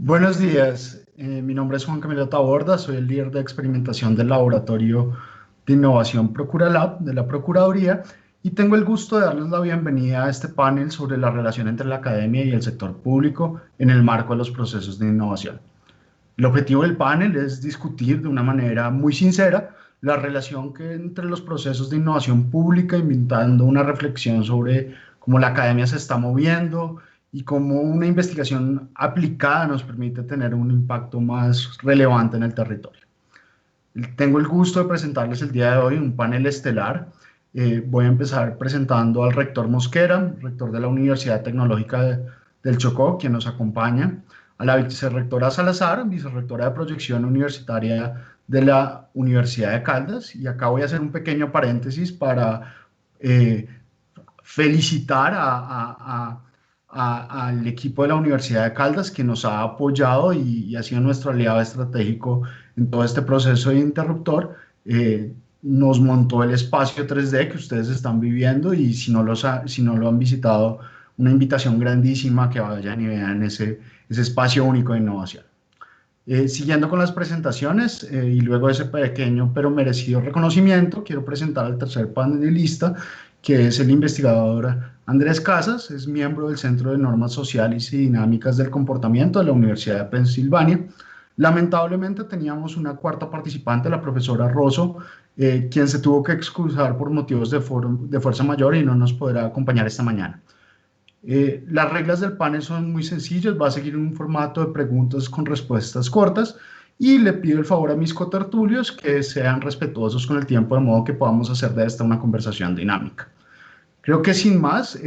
Buenos días, mi nombre es Juan Camilo Taborda, soy el líder de experimentación del Laboratorio de Innovación Procuralab de la Procuraduría y tengo el gusto de darles la bienvenida a este panel sobre la relación entre la academia y el sector público en el marco de los procesos de innovación. El objetivo del panel es discutir de una manera muy sincera la relación que entre los procesos de innovación pública, invitando una reflexión sobre cómo la academia se está moviendo y cómo una investigación aplicada nos permite tener un impacto más relevante en el territorio. Tengo el gusto de presentarles el día de hoy un panel estelar. Voy a empezar presentando al rector Mosquera, rector de la Universidad Tecnológica del Chocó, quien nos acompaña, a la vicerrectora Salazar, vicerrectora de proyección universitaria de la Universidad de Caldas. Y acá voy a hacer un pequeño paréntesis para eh, felicitar al equipo de la Universidad de Caldas que nos ha apoyado y ha sido nuestro aliado estratégico en todo este proceso de interruptor. Nos montó el espacio 3D que ustedes están viviendo y si no lo han visitado, una invitación grandísima que vayan y vean ese espacio único de innovación. Siguiendo con las presentaciones y luego de ese pequeño pero merecido reconocimiento, quiero presentar al tercer panelista, que es el investigador Andrés Casas, es miembro del Centro de Normas Sociales y Dinámicas del Comportamiento de la Universidad de Pensilvania. Lamentablemente teníamos una cuarta participante, la profesora Rosso, quien se tuvo que excusar por motivos de fuerza mayor y no nos podrá acompañar esta mañana. Las reglas del panel son muy sencillas, va a seguir un formato de preguntas con respuestas cortas y le pido el favor a mis cotertulios que sean respetuosos con el tiempo de modo que podamos hacer de esta una conversación dinámica. Creo que sin más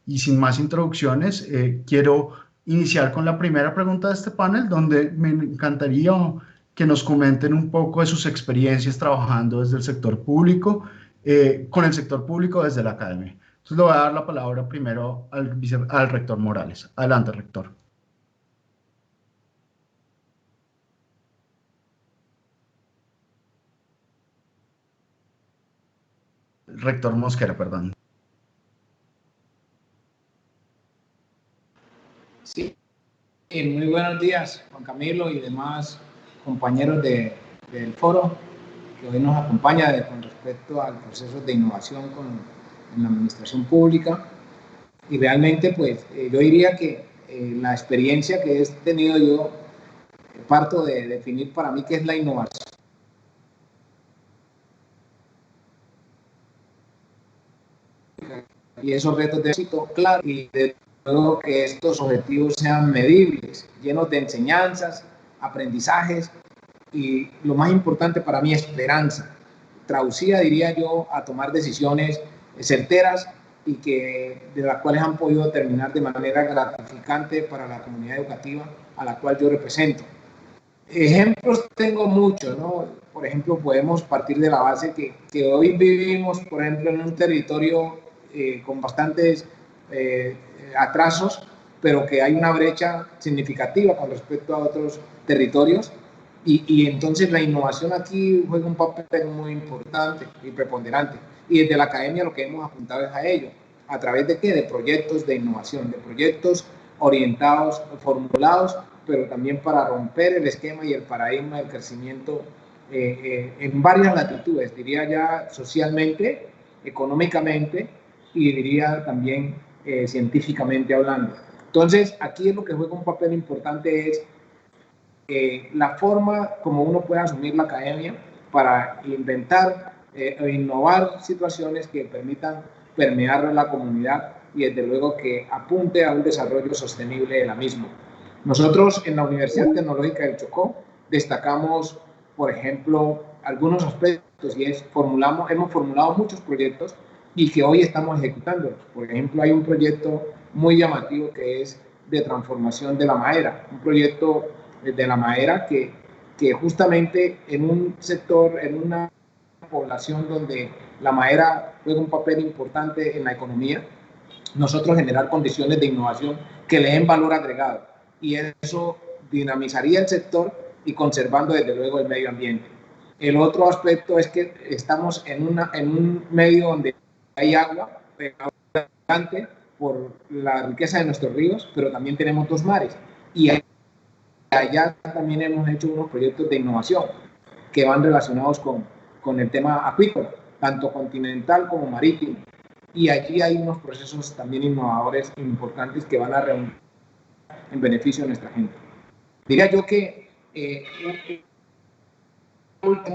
y sin más introducciones, quiero iniciar con la primera pregunta de este panel, donde me encantaría que nos comenten un poco de sus experiencias trabajando desde el sector público, con el sector público desde la academia. Entonces le voy a dar la palabra primero al rector Morales. Adelante, rector. Rector Mosquera, perdón. Sí, muy buenos días, Juan Camilo y demás compañeros del foro que hoy nos acompaña con respecto al proceso de innovación en la administración pública. Y realmente, pues, yo diría que la experiencia que he tenido yo, parto de definir para mí qué es la innovación. Y esos retos de éxito, claro, y de luego que estos objetivos sean medibles, llenos de enseñanzas, aprendizajes y lo más importante para mí, esperanza, traducida, diría yo, a tomar decisiones certeras y de las cuales han podido terminar de manera gratificante para la comunidad educativa a la cual yo represento. Ejemplos tengo muchos, ¿no? Por ejemplo, podemos partir de la base que hoy vivimos, por ejemplo, en un territorio con bastantes atrasos, pero que hay una brecha significativa con respecto a otros territorios y entonces la innovación aquí juega un papel muy importante y preponderante. Y desde la academia lo que hemos apuntado es a ello. ¿A través de qué? De proyectos de innovación, de proyectos orientados, formulados, pero también para romper el esquema y el paradigma del crecimiento en varias latitudes, diría ya socialmente, económicamente y diría también científicamente hablando. Entonces, aquí lo que juega un papel importante es la forma como uno puede asumir la academia para inventar o innovar situaciones que permitan permear la comunidad y desde luego que apunte a un desarrollo sostenible de la misma. Nosotros en la Universidad Tecnológica del Chocó destacamos, por ejemplo, algunos aspectos y hemos formulado muchos proyectos y que hoy estamos ejecutando. Por ejemplo, hay un proyecto muy llamativo que es de transformación de la madera, un proyecto de la madera que justamente en un sector, en una población donde la madera juega un papel importante en la economía, nosotros generar condiciones de innovación que le den valor agregado y eso dinamizaría el sector y conservando desde luego el medio ambiente. El otro aspecto es que estamos en un medio donde hay agua abundante por la riqueza de nuestros ríos, pero también tenemos dos mares y hay allá también hemos hecho unos proyectos de innovación que van relacionados con el tema acuícola, tanto continental como marítimo. Y allí hay unos procesos también innovadores importantes que van a reunir en beneficio de nuestra gente. Diría yo que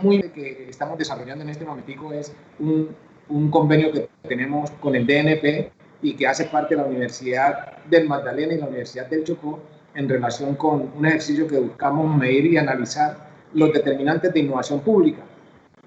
muy que estamos desarrollando en este momentico es un convenio que tenemos con el DNP y que hace parte de la Universidad del Magdalena y la Universidad del Chocó en relación con un ejercicio que buscamos medir y analizar los determinantes de innovación pública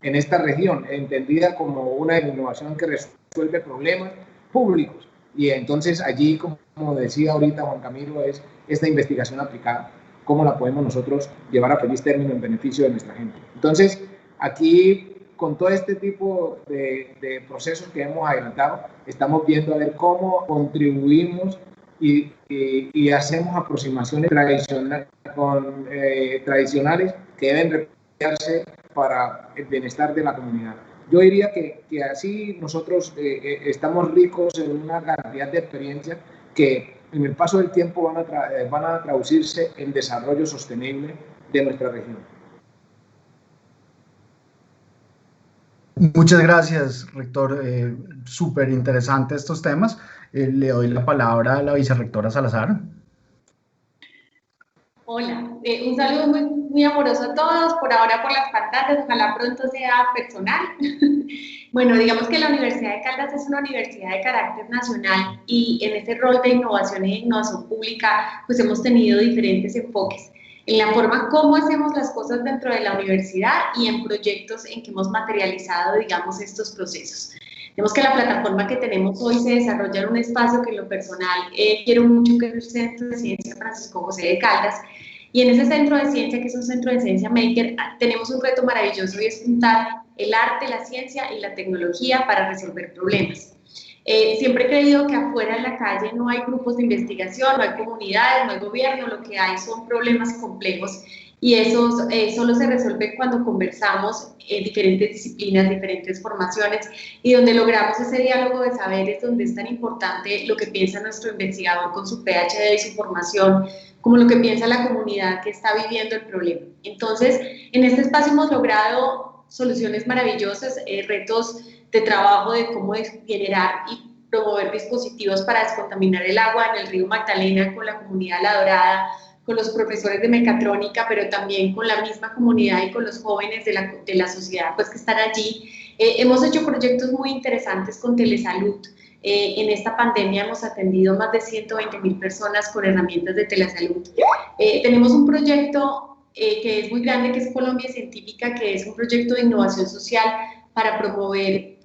en esta región, entendida como una innovación que resuelve problemas públicos. Y entonces allí, como decía ahorita Juan Camilo, es esta investigación aplicada, cómo la podemos nosotros llevar a feliz término en beneficio de nuestra gente. Entonces, aquí, con todo este tipo de procesos que hemos adelantado, estamos viendo a ver cómo contribuimos y hacemos aproximaciones tradicionales que deben replantearse para el bienestar de la comunidad. Yo diría que así nosotros estamos ricos en una cantidad de experiencias que en el paso del tiempo van a traducirse en desarrollo sostenible de nuestra región. Muchas gracias, rector. Súper interesante estos temas. Le doy la palabra a la vicerrectora Salazar. Hola, un saludo muy amoroso a todos, por ahora por las pantallas, ojalá pronto sea personal. Bueno, digamos que la Universidad de Caldas es una universidad de carácter nacional y en ese rol de innovación e innovación pública pues hemos tenido diferentes enfoques en la forma como hacemos las cosas dentro de la universidad y en proyectos en que hemos materializado, digamos, estos procesos. Vemos que la plataforma que tenemos hoy se desarrolla en un espacio que en lo personal quiero mucho, que es el Centro de Ciencia Francisco José de Caldas, y en ese centro de ciencia, que es un centro de ciencia maker, tenemos un reto maravilloso y es juntar el arte, la ciencia y la tecnología para resolver problemas. Siempre he creído que afuera en la calle no hay grupos de investigación, no hay comunidades, no hay gobierno, lo que hay son problemas complejos y esos solo se resuelven cuando conversamos en diferentes disciplinas, diferentes formaciones y donde logramos ese diálogo de saberes donde es tan importante lo que piensa nuestro investigador con su PhD y su formación, como lo que piensa la comunidad que está viviendo el problema. Entonces, en este espacio hemos logrado soluciones maravillosas, retos de trabajo de cómo generar y promover dispositivos para descontaminar el agua en el río Magdalena con la comunidad La Dorada, con los profesores de mecatrónica, pero también con la misma comunidad y con los jóvenes de la sociedad pues, que están allí. Hemos hecho proyectos muy interesantes con telesalud. En esta pandemia hemos atendido más de 120.000 personas con herramientas de telesalud. Tenemos un proyecto que es muy grande, que es Colombia Científica, que es un proyecto de innovación social para promover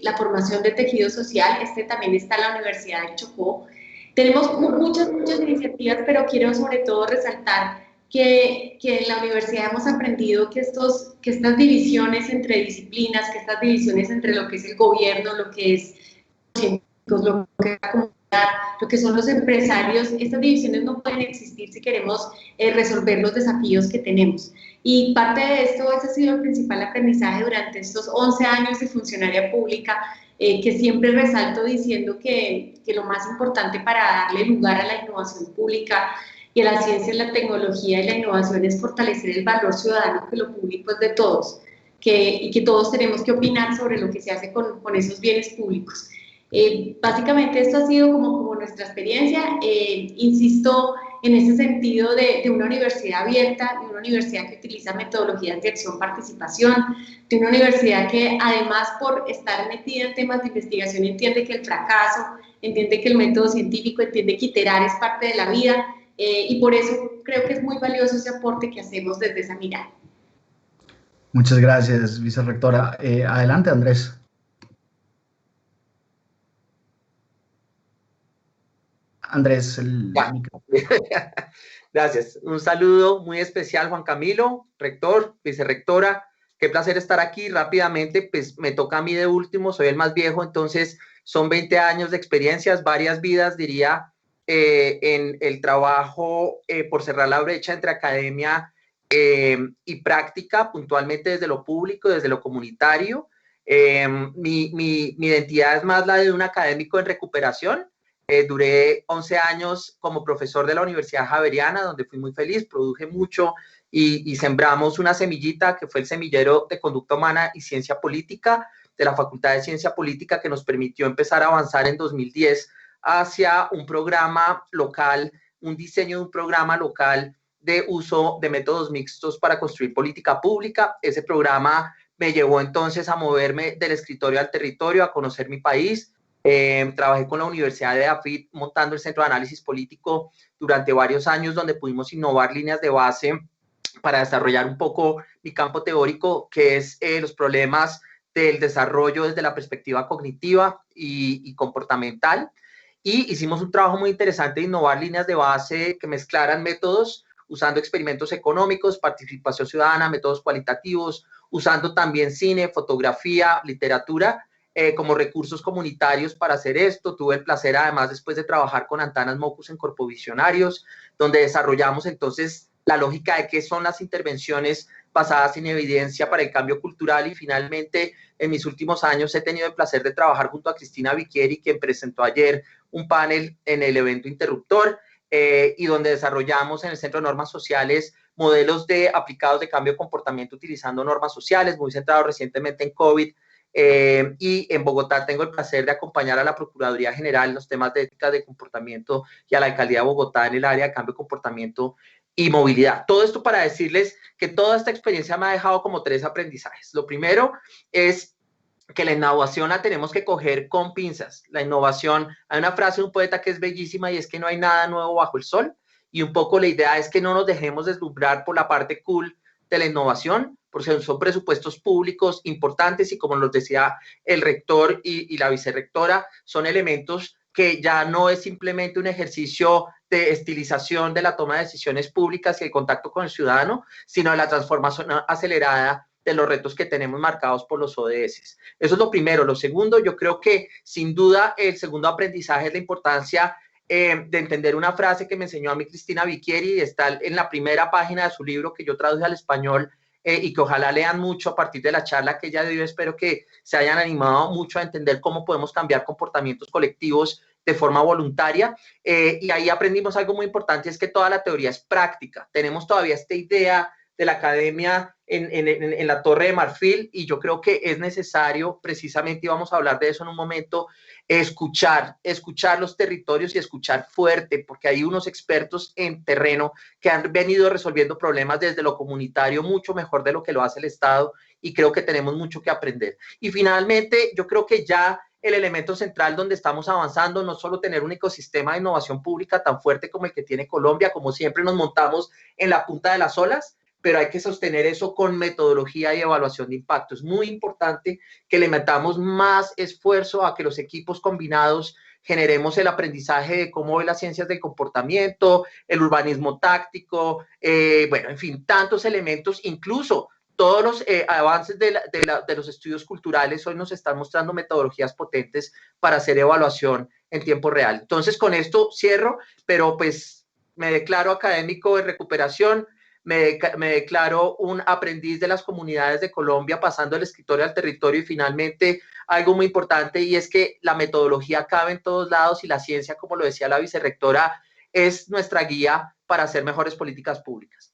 la formación de tejido social. Este también está en la Universidad del Chocó. Tenemos muchas iniciativas, pero quiero sobre todo resaltar que en la universidad hemos aprendido que estas divisiones entre disciplinas, que estas divisiones entre lo que es el gobierno, lo que es los científicos, lo que es la comunidad, lo que son los empresarios, estas divisiones no pueden existir si queremos resolver los desafíos que tenemos. Y parte de esto, ese ha sido el principal aprendizaje durante estos 11 años de funcionaria pública, que siempre resalto diciendo que lo más importante para darle lugar a la innovación pública y a la ciencia, la tecnología y la innovación es fortalecer el valor ciudadano, que lo público es de todos, y que todos tenemos que opinar sobre lo que se hace con esos bienes públicos. Básicamente esto ha sido como nuestra experiencia, insisto en ese sentido de una universidad abierta, de una universidad que utiliza metodologías de acción-participación, de una universidad que además por estar metida en temas de investigación entiende que el fracaso, entiende que el método científico, entiende que iterar es parte de la vida y por eso creo que es muy valioso ese aporte que hacemos desde esa mirada. Muchas gracias, vicerrectora. Adelante, Andrés. Andrés, Gracias. Un saludo muy especial, Juan Camilo, rector, vicerrectora. Qué placer estar aquí. Rápidamente, pues me toca a mí de último, soy el más viejo, entonces son 20 años de experiencias, varias vidas, diría, en el trabajo por cerrar la brecha entre academia y práctica, puntualmente desde lo público, desde lo comunitario. Mi identidad es más la de un académico en recuperación. Duré 11 años como profesor de la Universidad Javeriana, donde fui muy feliz, produje mucho y sembramos una semillita que fue el semillero de conducta humana y ciencia política de la Facultad de Ciencia Política, que nos permitió empezar a avanzar en 2010 hacia un programa local, un diseño de un programa local de uso de métodos mixtos para construir política pública. Ese programa me llevó entonces a moverme del escritorio al territorio, a conocer mi país. Trabajé con la Universidad de AFIT montando el Centro de Análisis Político durante varios años, donde pudimos innovar líneas de base para desarrollar un poco mi campo teórico, que es los problemas del desarrollo desde la perspectiva cognitiva y comportamental. Y hicimos un trabajo muy interesante de innovar líneas de base que mezclaran métodos usando experimentos económicos, participación ciudadana, métodos cualitativos, usando también cine, fotografía, literatura, como recursos comunitarios para hacer esto. Tuve el placer, además, después de trabajar con Antanas Mocus en Corpovisionarios, donde desarrollamos entonces la lógica de qué son las intervenciones basadas en evidencia para el cambio cultural. Y finalmente, en mis últimos años he tenido el placer de trabajar junto a Cristina Vicchieri, quien presentó ayer un panel en el evento Interruptor, y donde desarrollamos en el Centro de Normas Sociales modelos aplicados de cambio de comportamiento utilizando normas sociales, muy centrados recientemente en COVID. Y en Bogotá tengo el placer de acompañar a la Procuraduría General en los temas de ética de comportamiento y a la Alcaldía de Bogotá en el área de cambio de comportamiento y movilidad. Todo esto para decirles que toda esta experiencia me ha dejado como 3 aprendizajes. Lo primero es que la innovación la tenemos que coger con pinzas. La innovación, hay una frase de un poeta que es bellísima y es que no hay nada nuevo bajo el sol, y un poco la idea es que no nos dejemos deslumbrar por la parte cool de la innovación, porque son presupuestos públicos importantes y, como nos decía el rector y la vicerrectora, son elementos que ya no es simplemente un ejercicio de estilización de la toma de decisiones públicas y el contacto con el ciudadano, sino de la transformación acelerada de los retos que tenemos marcados por los ODS. Eso es lo primero. Lo segundo, yo creo que sin duda el segundo aprendizaje es la importancia de entender una frase que me enseñó a mí Cristina Vicchieri, y está en la primera página de su libro que yo traduje al español, y que ojalá lean mucho a partir de la charla que ella dio. Espero que se hayan animado mucho a entender cómo podemos cambiar comportamientos colectivos de forma voluntaria, y ahí aprendimos algo muy importante, es que toda la teoría es práctica. Tenemos todavía esta idea de la academia en la Torre de Marfil, y yo creo que es necesario, precisamente, y vamos a hablar de eso en un momento, escuchar los territorios y escuchar fuerte, porque hay unos expertos en terreno que han venido resolviendo problemas desde lo comunitario mucho mejor de lo que lo hace el Estado, y creo que tenemos mucho que aprender. Y finalmente, yo creo que ya el elemento central donde estamos avanzando, no solo tener un ecosistema de innovación pública tan fuerte como el que tiene Colombia, como siempre nos montamos en la punta de las olas, pero hay que sostener eso con metodología y evaluación de impacto. Es muy importante que le metamos más esfuerzo a que los equipos combinados generemos el aprendizaje de cómo ve las ciencias del comportamiento, el urbanismo táctico, bueno, en fin, tantos elementos, incluso todos los avances de los estudios culturales hoy nos están mostrando metodologías potentes para hacer evaluación en tiempo real. Entonces, con esto cierro, pero pues me declaro académico de recuperación, me declaro un aprendiz de las comunidades de Colombia, pasando del escritorio al territorio, y finalmente algo muy importante, y es que la metodología cabe en todos lados, y la ciencia, como lo decía la vicerrectora, es nuestra guía para hacer mejores políticas públicas.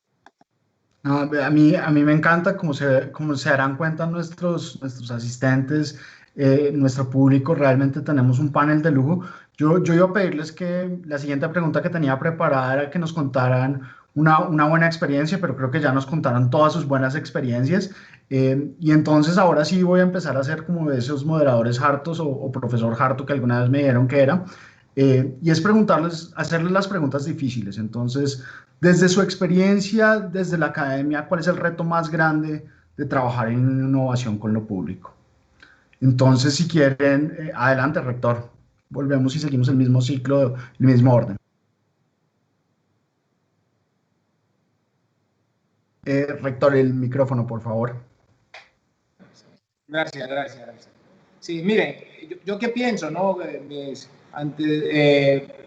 No, a mí me encanta, como se darán cuenta nuestros asistentes, nuestro público, realmente tenemos un panel de lujo. Yo iba a pedirles que la siguiente pregunta que tenía preparada era que nos contaran una buena experiencia, pero creo que ya nos contaron todas sus buenas experiencias. Y entonces ahora sí voy a empezar a ser como de esos moderadores hartos o profesor harto que alguna vez me dijeron que era. Y es hacerles las preguntas difíciles. Entonces, desde su experiencia, desde la academia, ¿cuál es el reto más grande de trabajar en innovación con lo público? Entonces, si quieren, adelante, rector. Volvemos y seguimos el mismo ciclo, el mismo orden. Rector, el micrófono, por favor. Gracias. Sí, miren, yo qué pienso, ¿no? Mis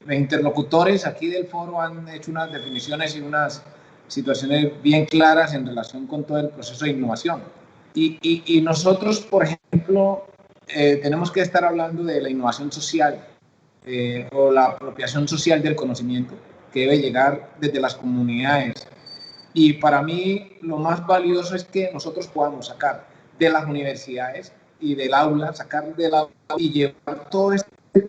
interlocutores aquí del foro han hecho unas definiciones y unas situaciones bien claras en relación con todo el proceso de innovación. Y nosotros, por ejemplo, tenemos que estar hablando de la innovación social, o la apropiación social del conocimiento que debe llegar desde las comunidades. Y para mí lo más valioso es que nosotros podamos sacar de las universidades y del aula, sacar del aula y llevar todo este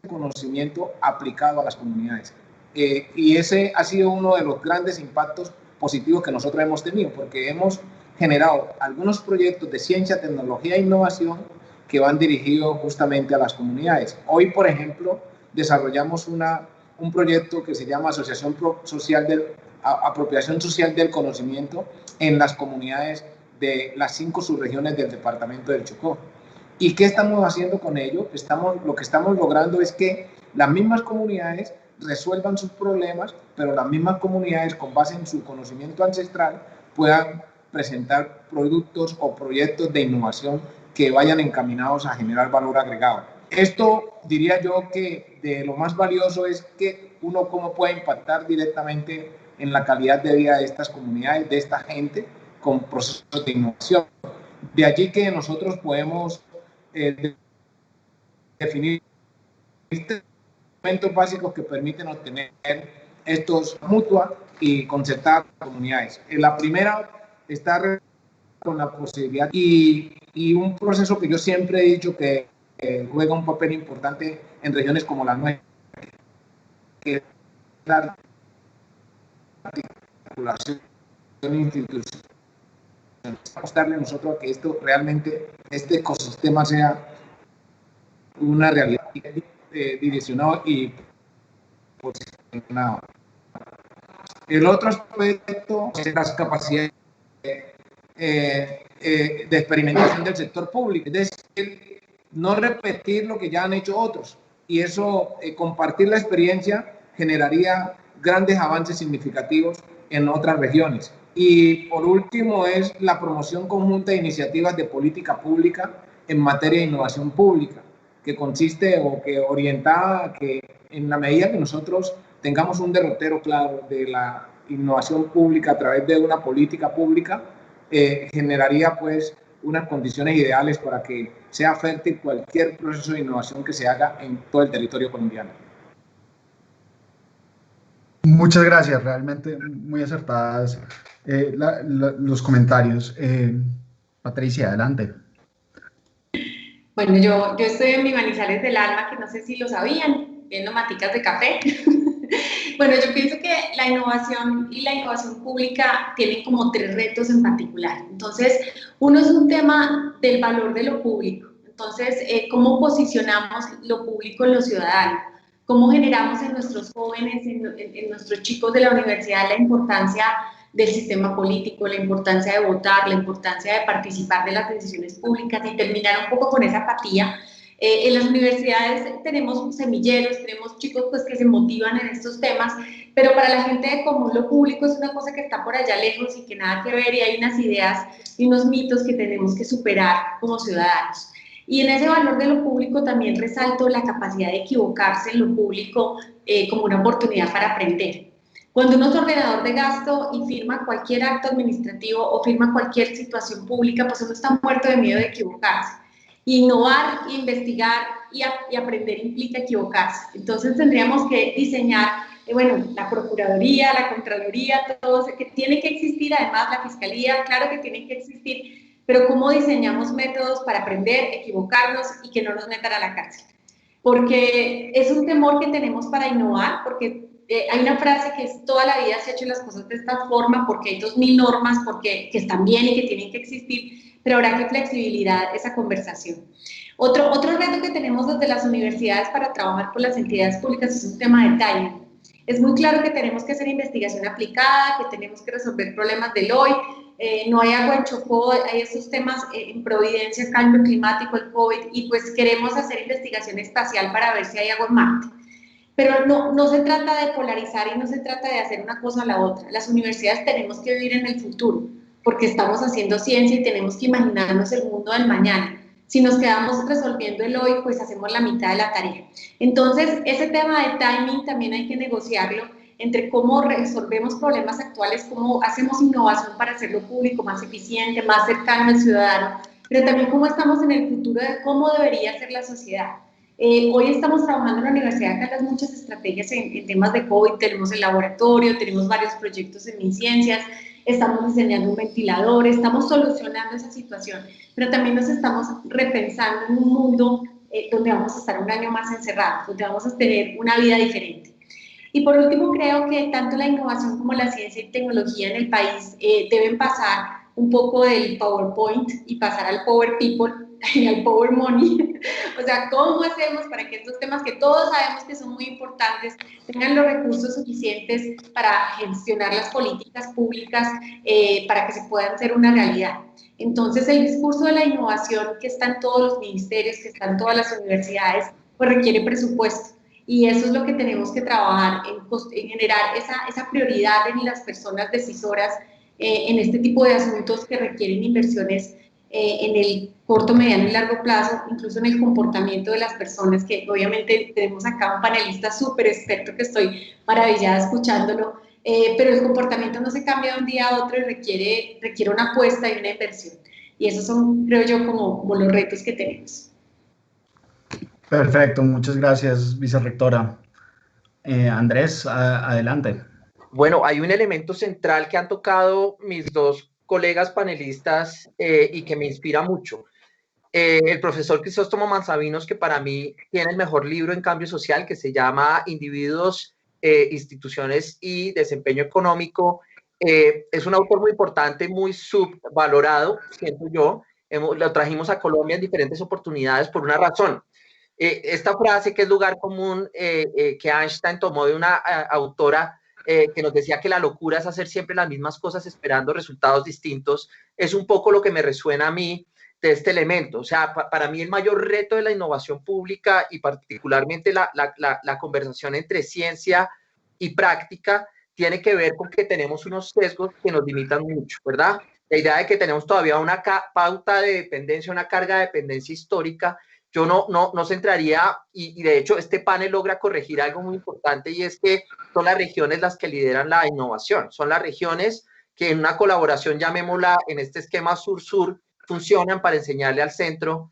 conocimiento aplicado a las comunidades. Y ese ha sido uno de los grandes impactos positivos que nosotros hemos tenido, porque hemos generado algunos proyectos de ciencia, tecnología e innovación que van dirigidos justamente a las comunidades. Hoy, por ejemplo, desarrollamos un proyecto que se llama Apropiación Social del Conocimiento en las comunidades de las 5 subregiones del departamento del Chocó. ¿Y qué estamos haciendo con ello? Lo que estamos logrando es que las mismas comunidades resuelvan sus problemas, pero las mismas comunidades, con base en su conocimiento ancestral, puedan presentar productos o proyectos de innovación que vayan encaminados a generar valor agregado. Esto diría yo que de lo más valioso es que uno cómo puede impactar directamente en la calidad de vida de estas comunidades, de esta gente, con procesos de innovación. De allí que nosotros podemos definir elementos básicos que permiten obtener estos mutua y concertadas comunidades. La primera está con la posibilidad y un proceso que yo siempre he dicho que juega un papel importante en regiones como la nuestra, que es la articulación institucional. Vamos a darle nosotros a que esto realmente, este ecosistema sea una realidad direccionado y posicionado. El otro aspecto es las capacidades de experimentación del sector público, es decir, no repetir lo que ya han hecho otros, y eso, compartir la experiencia generaría grandes avances significativos en otras regiones. Y por último es la promoción conjunta de iniciativas de política pública en materia de innovación pública, que consiste o que orientada a que en la medida que nosotros tengamos un derrotero claro de la innovación pública a través de una política pública, generaría pues unas condiciones ideales para que sea fértil cualquier proceso de innovación que se haga en todo el territorio colombiano. Muchas gracias, realmente muy acertadas los comentarios. Patricia, adelante. Bueno, yo estoy en mi Manizales del Alma, que no sé si lo sabían, viendo maticas de café. Bueno, yo pienso que la innovación y la innovación pública tienen como 3 retos en particular. Entonces, uno es un tema del valor de lo público. Entonces, ¿cómo posicionamos lo público en los ciudadanos? ¿Cómo generamos en nuestros jóvenes, en nuestros chicos de la universidad la importancia del sistema político, la importancia de votar, la importancia de participar de las decisiones públicas y terminar un poco con esa apatía? En las universidades tenemos semilleros, tenemos chicos pues, que se motivan en estos temas, pero para la gente de común lo público es una cosa que está por allá lejos y que nada que ver, y hay unas ideas y unos mitos que tenemos que superar como ciudadanos. Y en ese valor de lo público también resalto la capacidad de equivocarse en lo público como una oportunidad para aprender. Cuando uno es ordenador de gasto y firma cualquier acto administrativo o firma cualquier situación pública, pues uno está muerto de miedo de equivocarse. Innovar, investigar y aprender implica equivocarse. Entonces tendríamos que diseñar, bueno, la Procuraduría, la Contraloría, todo, que tiene que existir, además la Fiscalía, claro que tienen que existir, pero cómo diseñamos métodos para aprender, equivocarnos y que no nos metan a la cárcel. Porque es un temor que tenemos para innovar, porque hay una frase que es: toda la vida se ha hecho las cosas de esta forma porque hay 2000 normas que están bien y que tienen que existir, pero habrá que flexibilidad esa conversación. Otro reto que tenemos desde las universidades para trabajar con las entidades públicas es un tema de timing. Es muy claro que tenemos que hacer investigación aplicada, que tenemos que resolver problemas del hoy. No hay agua en Chocó, hay estos temas en Providencia, cambio climático, el COVID, y pues queremos hacer investigación espacial para ver si hay agua en Marte. Pero no se trata de polarizar y no se trata de hacer una cosa a la otra. Las universidades tenemos que vivir en el futuro, porque estamos haciendo ciencia y tenemos que imaginarnos el mundo del mañana. Si nos quedamos resolviendo el hoy, pues hacemos la mitad de la tarea. Entonces, ese tema de timing también hay que negociarlo entre cómo resolvemos problemas actuales, cómo hacemos innovación para hacerlo público más eficiente, más cercano al ciudadano, pero también cómo estamos en el futuro de cómo debería ser la sociedad. Hoy estamos trabajando en la Universidad de Caldas muchas estrategias en temas de COVID, tenemos el laboratorio, tenemos varios proyectos en MinCiencias, estamos diseñando un ventilador, estamos solucionando esa situación, pero también nos estamos repensando en un mundo donde vamos a estar un año más encerrados, donde vamos a tener una vida diferente. Y por último, creo que tanto la innovación como la ciencia y tecnología en el país deben pasar un poco del PowerPoint y pasar al Power People y al Power Money. O sea, ¿cómo hacemos para que estos temas que todos sabemos que son muy importantes tengan los recursos suficientes para gestionar las políticas públicas para que se puedan hacer una realidad? Entonces, el discurso de la innovación que está en todos los ministerios, que está en todas las universidades, pues requiere presupuesto. Y eso es lo que tenemos que trabajar, en generar esa prioridad en las personas decisoras en este tipo de asuntos que requieren inversiones en el corto, mediano y largo plazo, incluso en el comportamiento de las personas, que obviamente tenemos acá un panelista súper experto que estoy maravillada escuchándolo, pero el comportamiento no se cambia de un día a otro y requiere una apuesta y una inversión. Y esos son, creo yo, como los retos que tenemos. Perfecto, muchas gracias, vicerrectora. Andrés, adelante. Bueno, hay un elemento central que han tocado mis dos colegas panelistas y que me inspira mucho. El profesor Crisóstomo Manzavinos, que para mí tiene el mejor libro en cambio social, que se llama Individuos, Instituciones y Desempeño Económico, es un autor muy importante, muy subvalorado, siento yo. Lo trajimos a Colombia en diferentes oportunidades por una razón. Esta frase, que es lugar común, que Einstein tomó de una autora que nos decía que la locura es hacer siempre las mismas cosas esperando resultados distintos, es un poco lo que me resuena a mí de este elemento. O sea, para mí el mayor reto de la innovación pública y particularmente la conversación entre ciencia y práctica tiene que ver con que tenemos unos sesgos que nos limitan mucho, ¿verdad? La idea de que tenemos todavía una pauta de dependencia, una carga de dependencia histórica. Yo no centraría, y de hecho este panel logra corregir algo muy importante, y es que son las regiones las que lideran la innovación, son las regiones que en una colaboración, llamémosla en este esquema sur-sur, funcionan para enseñarle al centro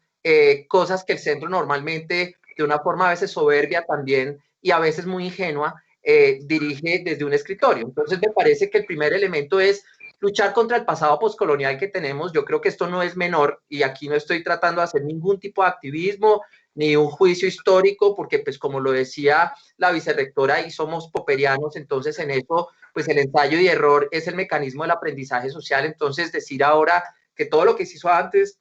cosas que el centro normalmente, de una forma a veces soberbia también, y a veces muy ingenua, dirige desde un escritorio. Entonces me parece que el primer elemento es luchar contra el pasado postcolonial que tenemos. Yo creo que esto no es menor, y aquí no estoy tratando de hacer ningún tipo de activismo ni un juicio histórico, porque pues como lo decía la vicerrectora, y somos popperianos, entonces en eso pues el ensayo y error es el mecanismo del aprendizaje social. Entonces decir ahora que todo lo que se hizo antes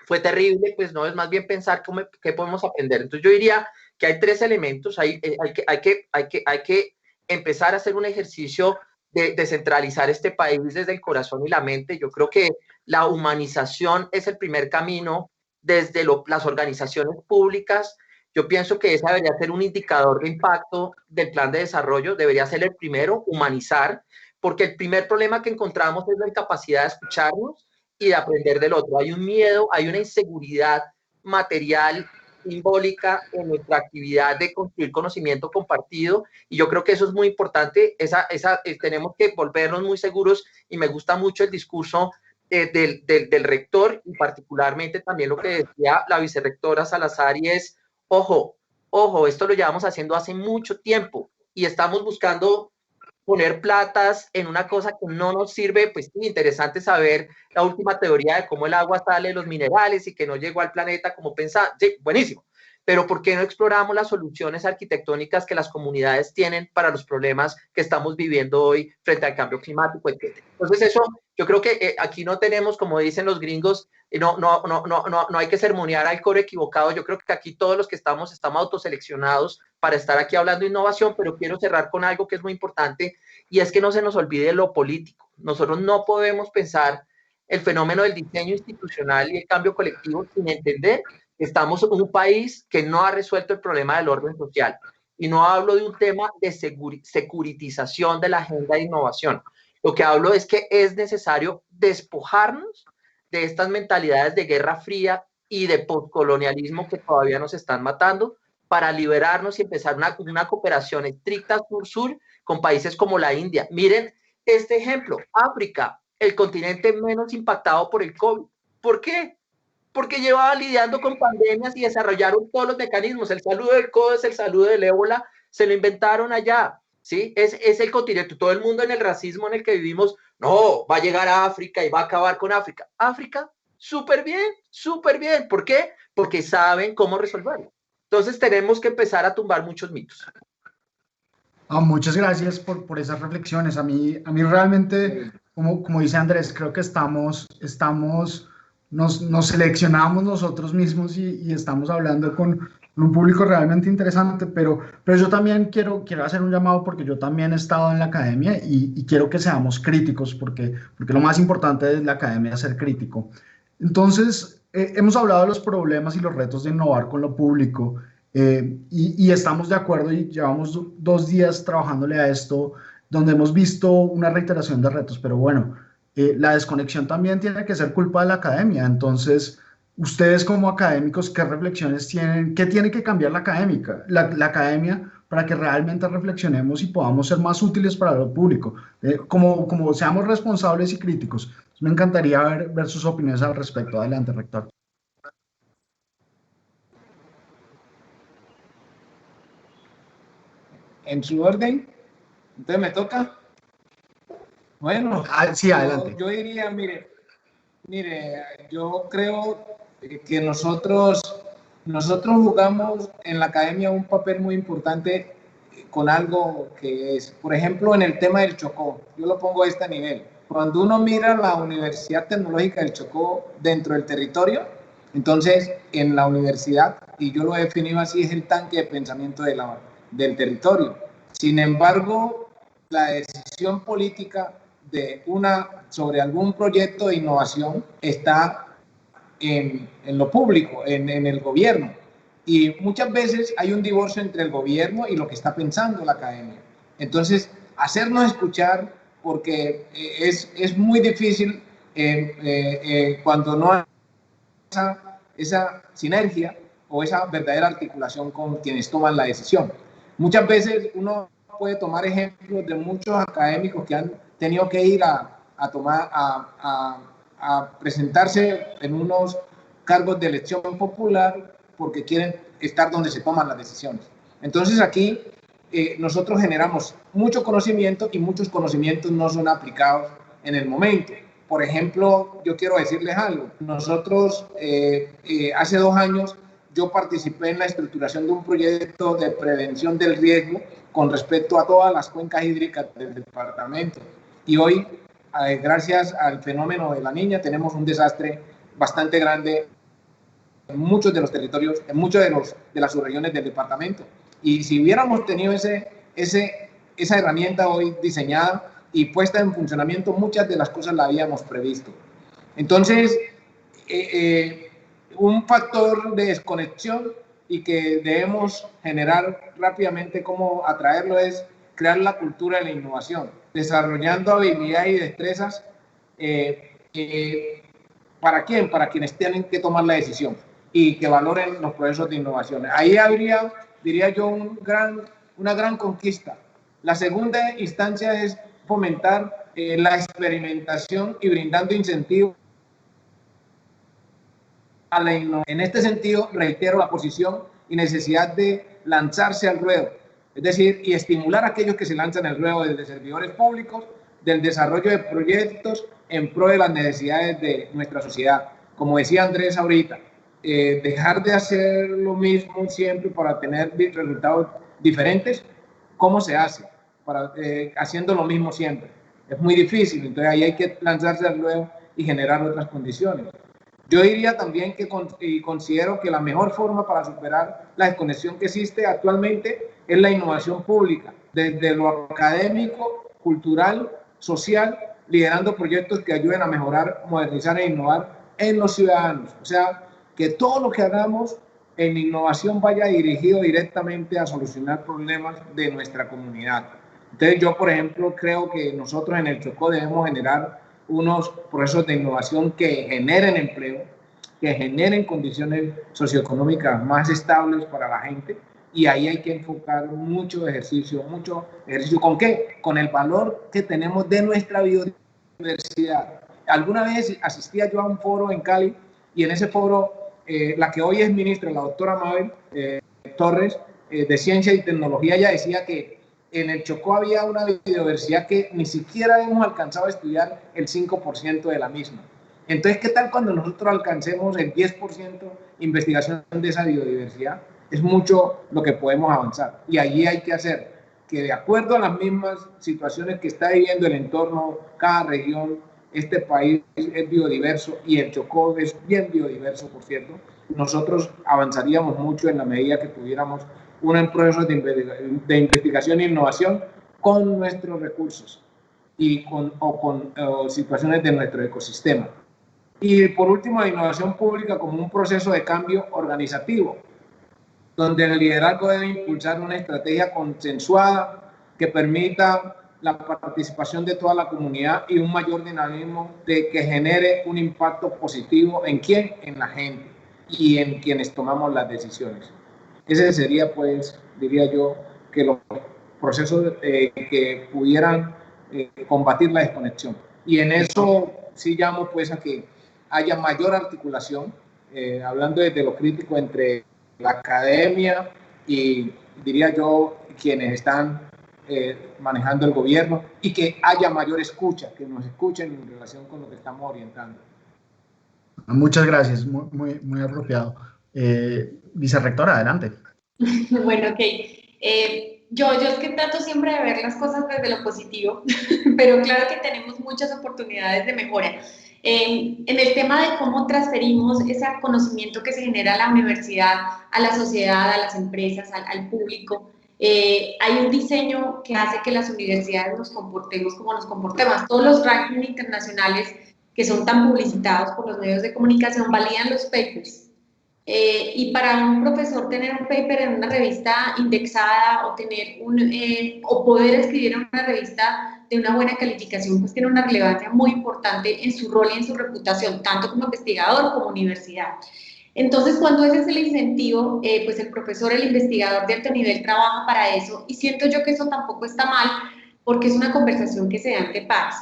fue terrible, pues no, es más bien pensar qué podemos aprender. Entonces yo diría que hay tres elementos, hay que empezar a hacer un ejercicio de descentralizar este país desde el corazón y la mente. Yo creo que la humanización es el primer camino desde las organizaciones públicas. Yo pienso que ese debería ser un indicador de impacto del plan de desarrollo, debería ser el primero, humanizar, porque el primer problema que encontramos es la incapacidad de escucharnos y de aprender del otro. Hay un miedo, hay una inseguridad material, simbólica en nuestra actividad de construir conocimiento compartido, y yo creo que eso es muy importante. Tenemos que volvernos muy seguros, y me gusta mucho el discurso del rector, y particularmente también lo que decía la vicerrectora Salazar, y es, ojo, esto lo llevamos haciendo hace mucho tiempo y estamos buscando poner platas en una cosa que no nos sirve. Pues sí, interesante saber la última teoría de cómo el agua sale de los minerales y que no llegó al planeta como pensaba. Sí, buenísimo. Pero ¿por qué no exploramos las soluciones arquitectónicas que las comunidades tienen para los problemas que estamos viviendo hoy frente al cambio climático, etcétera? Entonces eso, yo creo que aquí no tenemos, como dicen los gringos, no hay que sermonear al coro equivocado. Yo creo que aquí todos los que estamos autoseleccionados para estar aquí hablando de innovación, pero quiero cerrar con algo que es muy importante, y es que no se nos olvide lo político. Nosotros no podemos pensar el fenómeno del diseño institucional y el cambio colectivo sin entender que estamos en un país que no ha resuelto el problema del orden social. Y no hablo de un tema de securitización de la agenda de innovación. Lo que hablo es que es necesario despojarnos de estas mentalidades de guerra fría y de postcolonialismo que todavía nos están matando, para liberarnos y empezar una cooperación estricta sur-sur con países como la India. Miren este ejemplo, África, el continente menos impactado por el COVID. ¿Por qué? porque llevaba lidiando con pandemias y desarrollaron todos los mecanismos. El saludo del codo, el saludo del ébola, se lo inventaron allá, ¿sí? Es el continente, todo el mundo en el racismo en el que vivimos, no, va a llegar a África y va a acabar con África. África, súper bien, súper bien. ¿Por qué? Porque saben cómo resolverlo. Entonces tenemos que empezar a tumbar muchos mitos. Muchas gracias por esas reflexiones. A mí realmente, como dice Andrés, creo que nos seleccionamos nosotros mismos y estamos hablando con un público realmente interesante, pero yo también quiero hacer un llamado porque yo también he estado en la academia y quiero que seamos críticos porque lo más importante de la academia es ser crítico. Entonces, hemos hablado de los problemas y los retos de innovar con lo público. Y estamos de acuerdo y llevamos 2 días trabajándole a esto, donde hemos visto una reiteración de retos, pero bueno, la desconexión también tiene que ser culpa de la academia. Entonces, ustedes como académicos, ¿qué reflexiones tienen? ¿Qué tiene que cambiar la academia para que realmente reflexionemos y podamos ser más útiles para el público? Como seamos responsables y críticos. Me encantaría ver sus opiniones al respecto. Adelante, rector. En su orden, entonces me toca. Bueno, sí, adelante. Yo diría, mire, yo creo que nosotros jugamos en la academia un papel muy importante con algo que es, por ejemplo, en el tema del Chocó. Yo lo pongo a este nivel. Cuando uno mira la Universidad Tecnológica del Chocó dentro del territorio, entonces en la universidad, y yo lo he definido así, es el tanque de pensamiento del territorio. Sin embargo, la decisión política sobre algún proyecto de innovación está en lo público, en el gobierno. Y muchas veces hay un divorcio entre el gobierno y lo que está pensando la academia. Entonces, hacernos escuchar, porque es muy difícil cuando no hay esa sinergia o esa verdadera articulación con quienes toman la decisión. Muchas veces uno puede tomar ejemplos de muchos académicos que han tenido que ir a presentarse en unos cargos de elección popular porque quieren estar donde se toman las decisiones. Entonces aquí nosotros generamos mucho conocimiento y muchos conocimientos no son aplicados en el momento. Por ejemplo, yo quiero decirles algo. Nosotros hace 2 años yo participé en la estructuración de un proyecto de prevención del riesgo con respecto a todas las cuencas hídricas del departamento. Y hoy, gracias al fenómeno de la Niña, tenemos un desastre bastante grande en muchos de los territorios, en muchas de las subregiones del departamento. Y si hubiéramos tenido esa herramienta hoy diseñada y puesta en funcionamiento, muchas de las cosas las habíamos previsto. Entonces, un factor de desconexión y que debemos generar rápidamente cómo atraerlo es crear la cultura de la innovación, desarrollando habilidades y destrezas. ¿Para quién? Para quienes tienen que tomar la decisión y que valoren los procesos de innovación. Ahí habría, diría yo, una gran conquista. La segunda instancia es fomentar la experimentación y brindando incentivos a la innovación. En este sentido, reitero la posición y necesidad de lanzarse al ruedo, es decir, y estimular a aquellos que se lanzan al ruedo desde servidores públicos, del desarrollo de proyectos en pro de las necesidades de nuestra sociedad. Como decía Andrés ahorita, dejar de hacer lo mismo siempre para tener resultados diferentes. ¿Cómo se hace? Haciendo lo mismo siempre. Es muy difícil, entonces ahí hay que lanzarse al ruedo y generar otras condiciones. Yo diría también que considero que la mejor forma para superar la desconexión que existe actualmente es la innovación pública, desde lo académico, cultural, social, liderando proyectos que ayuden a mejorar, modernizar e innovar en los ciudadanos. O sea, que todo lo que hagamos en innovación vaya dirigido directamente a solucionar problemas de nuestra comunidad. Entonces yo, por ejemplo, creo que nosotros en el Chocó debemos generar unos procesos de innovación que generen empleo, que generen condiciones socioeconómicas más estables para la gente, y ahí hay que enfocar mucho ejercicio. ¿Con qué? Con el valor que tenemos de nuestra biodiversidad. Alguna vez asistía yo a un foro en Cali Y en ese foro, la que hoy es ministra, la doctora Mabel Torres, de Ciencia y Tecnología, ella decía que en el Chocó había una biodiversidad que ni siquiera hemos alcanzado a estudiar el 5% de la misma. Entonces, ¿qué tal cuando nosotros alcancemos el 10% investigación de esa biodiversidad? Es mucho lo que podemos avanzar. Y allí hay que hacer que, de acuerdo a las mismas situaciones que está viviendo el entorno, cada región, este país es biodiverso y el Chocó es bien biodiverso, por cierto, nosotros avanzaríamos mucho en la medida que tuviéramos un proceso de investigación e innovación con nuestros recursos y con situaciones de nuestro ecosistema. Y por último, la innovación pública como un proceso de cambio organizativo, donde el liderazgo debe impulsar una estrategia consensuada que permita la participación de toda la comunidad y un mayor dinamismo que genere un impacto positivo ¿en quién? En la gente y en quienes tomamos las decisiones. Ese sería, pues, diría yo, que los procesos que pudieran combatir la desconexión. Y en eso sí llamo, pues, a que haya mayor articulación, hablando desde lo crítico entre la academia y, diría yo, quienes están manejando el gobierno, y que haya mayor escucha, que nos escuchen en relación con lo que estamos orientando. Muchas gracias, muy apropiado. Vicerrectora, adelante. Bueno, ok. Yo es que trato siempre de ver las cosas desde lo positivo, pero claro que tenemos muchas oportunidades de mejora. En el tema de cómo transferimos ese conocimiento que se genera a la universidad, a la sociedad, a las empresas, al público, hay un diseño que hace que las universidades nos comportemos como nos comportemos. Todos los rankings internacionales que son tan publicitados por los medios de comunicación validan los papers. Y para un profesor tener un paper en una revista indexada o tener o poder escribir en una revista de una buena calificación, pues tiene una relevancia muy importante en su rol y en su reputación, tanto como investigador como universidad. Entonces, cuando ese es el incentivo, pues el profesor, el investigador de alto nivel trabaja para eso, y siento yo que eso tampoco está mal, porque es una conversación que se da entre pares.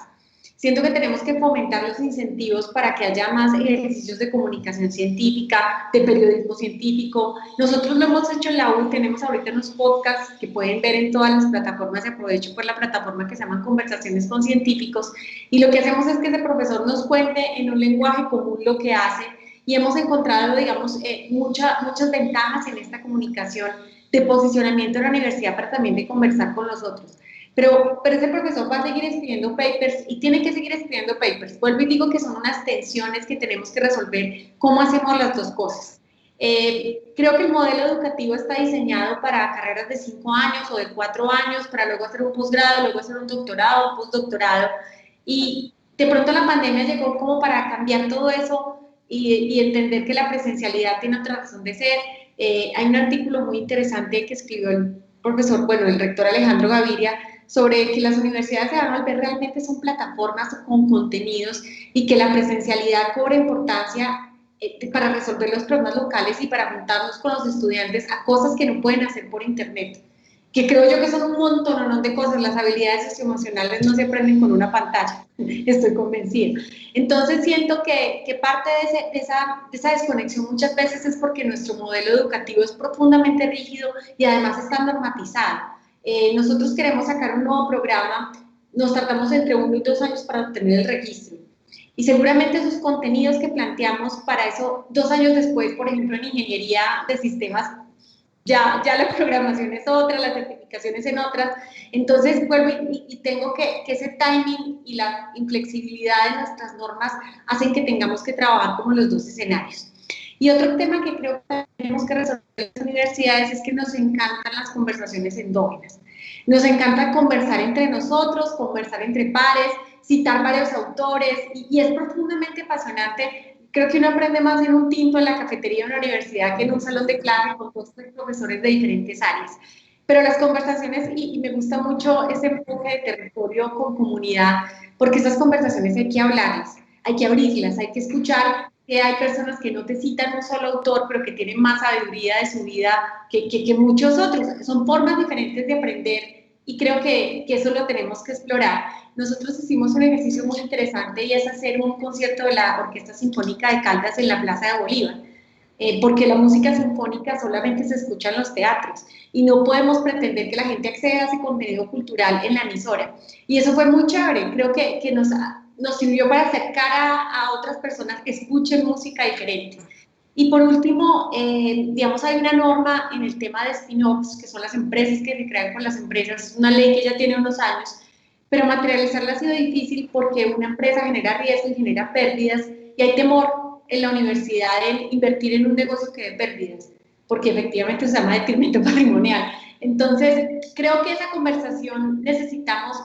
Siento que tenemos que fomentar los incentivos para que haya más ejercicios de comunicación científica, de periodismo científico. Nosotros lo hemos hecho en la U, tenemos ahorita unos podcasts que pueden ver en todas las plataformas, y aprovecho por la plataforma que se llama Conversaciones con Científicos, y lo que hacemos es que ese profesor nos cuente en un lenguaje común lo que hace, y hemos encontrado, digamos, muchas ventajas en esta comunicación de posicionamiento de la universidad, pero también de conversar con los otros. Pero ese profesor va a seguir escribiendo papers y tiene que seguir escribiendo papers. Vuelvo y digo que son unas tensiones que tenemos que resolver. ¿Cómo hacemos las dos cosas? Creo que el modelo educativo está diseñado para carreras de 5 años o de 4 años, para luego hacer un posgrado, luego hacer un doctorado, un postdoctorado. Y de pronto la pandemia llegó como para cambiar todo eso y entender que la presencialidad tiene otra razón de ser. Hay un artículo muy interesante que escribió el profesor, bueno, el rector Alejandro Gaviria, sobre que las universidades se van a volver realmente son plataformas con contenidos, y que la presencialidad cobra importancia para resolver los problemas locales y para juntarnos con los estudiantes a cosas que no pueden hacer por internet, que creo yo que son un montón de cosas. Las habilidades socioemocionales no se aprenden con una pantalla, estoy convencida. Entonces siento que parte de esa desconexión muchas veces es porque nuestro modelo educativo es profundamente rígido y además está normatizado. Nosotros queremos sacar un nuevo programa, nos tardamos entre 1 y 2 años para obtener el registro, y seguramente esos contenidos que planteamos para eso 2 años después, por ejemplo en ingeniería de sistemas, ya la programación es otra, la certificación es en otras. Entonces vuelvo y tengo que ese timing y la inflexibilidad de nuestras normas hacen que tengamos que trabajar como los dos escenarios. Y otro tema que creo que tenemos que resolver en las universidades es que nos encantan las conversaciones endógenas. Nos encanta conversar entre nosotros, conversar entre pares, citar varios autores, y es profundamente apasionante. Creo que uno aprende más en un tinto en la cafetería de una universidad que en un salón de clase con dos profesores de diferentes áreas. Pero las conversaciones, y me gusta mucho ese enfoque de territorio con comunidad, porque esas conversaciones hay que hablarlas, hay que abrirlas, hay que escuchar que hay personas que no te citan un solo autor, pero que tienen más sabiduría de su vida que muchos otros. Son formas diferentes de aprender, y creo que eso lo tenemos que explorar. Nosotros hicimos un ejercicio muy interesante y es hacer un concierto de la Orquesta Sinfónica de Caldas en la Plaza de Bolívar, porque la música sinfónica solamente se escucha en los teatros y no podemos pretender que la gente acceda a ese contenido cultural en la emisora. Y eso fue muy chévere, creo que nos sirvió para acercar a otras personas que escuchen música diferente. Y por último, digamos, hay una norma en el tema de spin-offs, que son las empresas que se crean con las empresas, es una ley que ya tiene unos años, pero materializarla ha sido difícil porque una empresa genera riesgo y genera pérdidas, y hay temor en la universidad en invertir en un negocio que dé pérdidas, porque efectivamente se llama detrimento patrimonial. Entonces, creo que esa conversación necesitamos